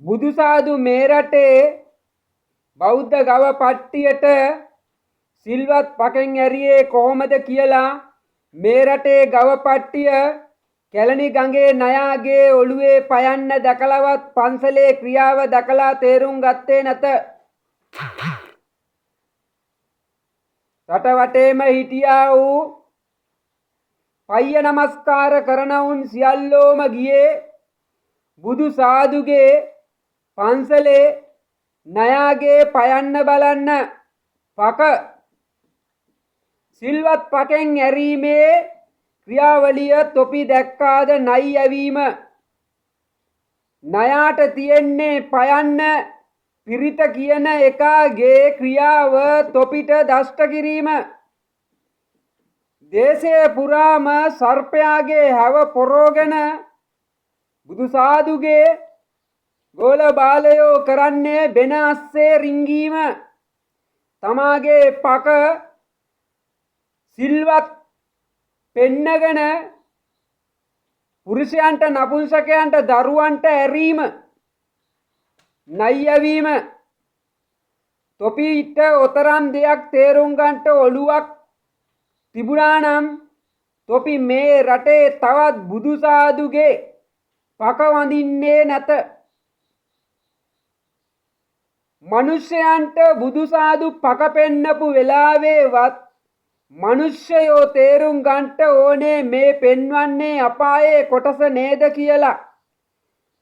බුදුසාදු මේ රටේ බෞද්ධ ගව පට්ටියට සිල්වත් පකෙන් ඇරියේ කොහොමද කියලා මේ රටේ ගව පට්ටිය කැලණි ගඟේ නයාගේ ඔළුවේ පයන්න දැකලවත් පන්සලේ ක්‍රියාව දැකලා තේරුම් ගත්තේ නැත. රට වටේම හිටියා වූ පయ్య නමස්කාර කරන උන් සියල්ලෝම ගියේ බුදු සාදුගේ පන්සලේ නයාගේ පයන්න බලන්න. පක සිල්වත් පකෙන් ඇරීමේ ක්‍රියාවලිය තොපි දැක්කාද නයි ඇවීම. නයාට තියෙන්නේ පයන්න පිරිත කියන එකාගේ ක්‍රියාව තොපිට දෂ්ට කිරීම. දේශය පුරාම සර්පයාගේ හැව පොරෝගෙන බුදුසාදුගේ ගෝල බාලයෝ කරන්නේ බෙන අස්සේ රිංගීම. තමාගේ පක සිල්වත් පෙන්නගෙන පුරුෂයන්ට නපුංසකයන්ට දරුවන්ට ඇරීම නයියවීම. තොපිට ඔතරම් දෙයක් තේරුම් ගන්නට ඔළුවක් තිබුණා නම් තොපි මේ රටේ තවත් බුදුසාදුගේ පක වඳින්නේ නැත. මිනිස්යන්ට බුදුසාදු පක පෙන්නපු වෙලාවේවත් මිනිස්සයෝ තේරුම් ගන්නට ඕනේ මේ පෙන්වන්නේ අපායේ කොටස නේද කියලා.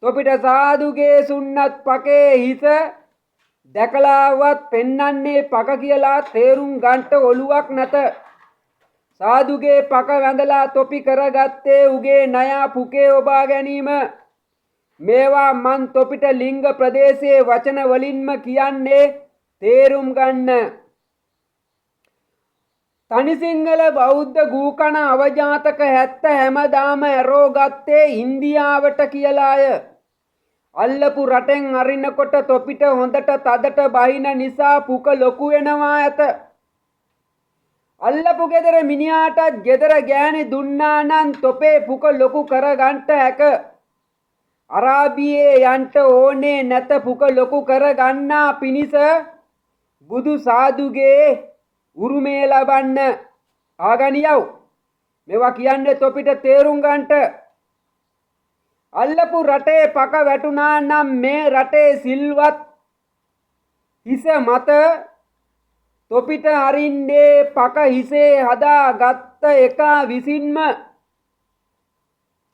තොපිට සාදුගේ සුන්නත් පකේ හිස දැකලාවත් පෙන්වන්නේ පක කියලා තේරුම් ගන්නට ඔළුවක් නැත. සාදුගේ පක වැඳලා තොපි කරගත්තේ උගේ නයා පුකේ ඔබා ගැනීම. මේවා මන් තොපිට ලිංග ප්‍රදේශයේ වචන වලින්ම කියන්නේ තේරුම් ගන්න. තනි සිංහල බෞද්ධ ගූකණ අවජාතක 70 හැමදාම ඇරෝ ගත්තේ ඉන්දියාවට කියලාය. අල්ලපු රටෙන් අරිනකොට තොපිට හොඳට තදට බහින නිසා පුක ලොකු වෙනවා ඇත. අල්ලපු ගෙදර මිනිහාට ගෙදර ගෑණි දුන්නා නම් තොපේ පුක ලොකු කරගන්නට හැක. අරාබියේ යන්ට ඕනේ නැත පුක ලොකු කරගන්නා පිණිස බුදු සාදුගේ උරුමේ ලබන්න. ආගනියව් මේවා කියන්නේ තොපිට තේරුම් ගන්නට. අල්ලපු රටේ පක වැටුණා නම් මේ රටේ සිල්වත් හිස මත තොපිට අරින්නේ පක හිසේ හදා ගත්ත එකා විසින්ම.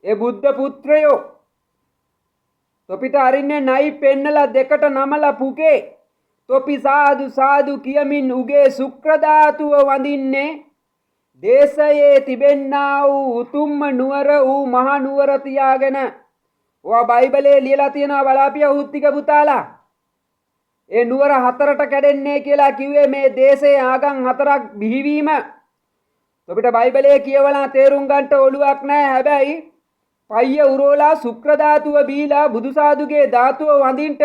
ඒ බුද්ධ පුත්‍රයෝ තොපිට අරින්නේ නයි පෙන්නලා දෙකට නමලා පුකේ තොපි සාදු සාදු කියමින් උගේ සුක්‍රධාතුව වඳින්නේ දේශයේ තිබෙන්නා වූ උතුම්ම නුවර වූ මහ නුවර තියාගෙන. ඔයා බයිබලයේ ලියලා තියෙනවා බලාපිය උත්තික පුතාලා. ඒ නුවර හතරට කැඩෙන්නේ කියලා කිව්වේ මේ දේශයේ ආගම් හතරක් බිහිවීම. තොපිට බයිබලයේ කියවලා තේරුම් ගන්නට ඔළුවක් නැහැ. හැබැයි පయ్య උරෝලා සුක්‍රධාතුව බීලා බුදුසාදුගේ ධාතුව වඳින්ට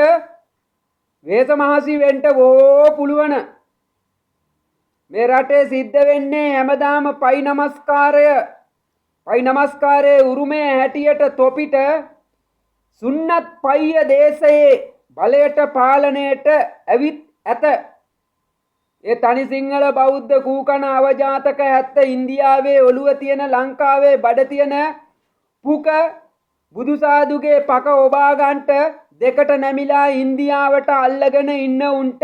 වේස මහසි වෙන්න බොහෝ පුළුවන්. මේ රටේ සිද්ධ වෙන්නේ හැමදාම පයි නමස්කාරයේ උරුමේ හැටියට තොපිට සුන්නත් පయ్య දේශයේ බලයට පාලනයට ඇවිත් ඇත. ඒ තනි සිංහල බෞද්ධ කූකණ අවජාතක 70 ඉන්දියාවේ ඔළුව තියෙන ලංකාවේ බඩ තියෙන පුක බුදුසාදුගේ පක ඔබා ගන්නට දෙකට නැමිලා ඉන්දියාවට අල්ලගෙන ඉන්න උන්ට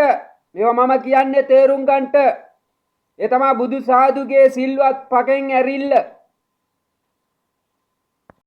මේවා මම කියන්නේ තේරුම් ගන්නට. ඒ තමයි බුදුසාදුගේ සිල්වත් පකෙන් ඇරිල්ල.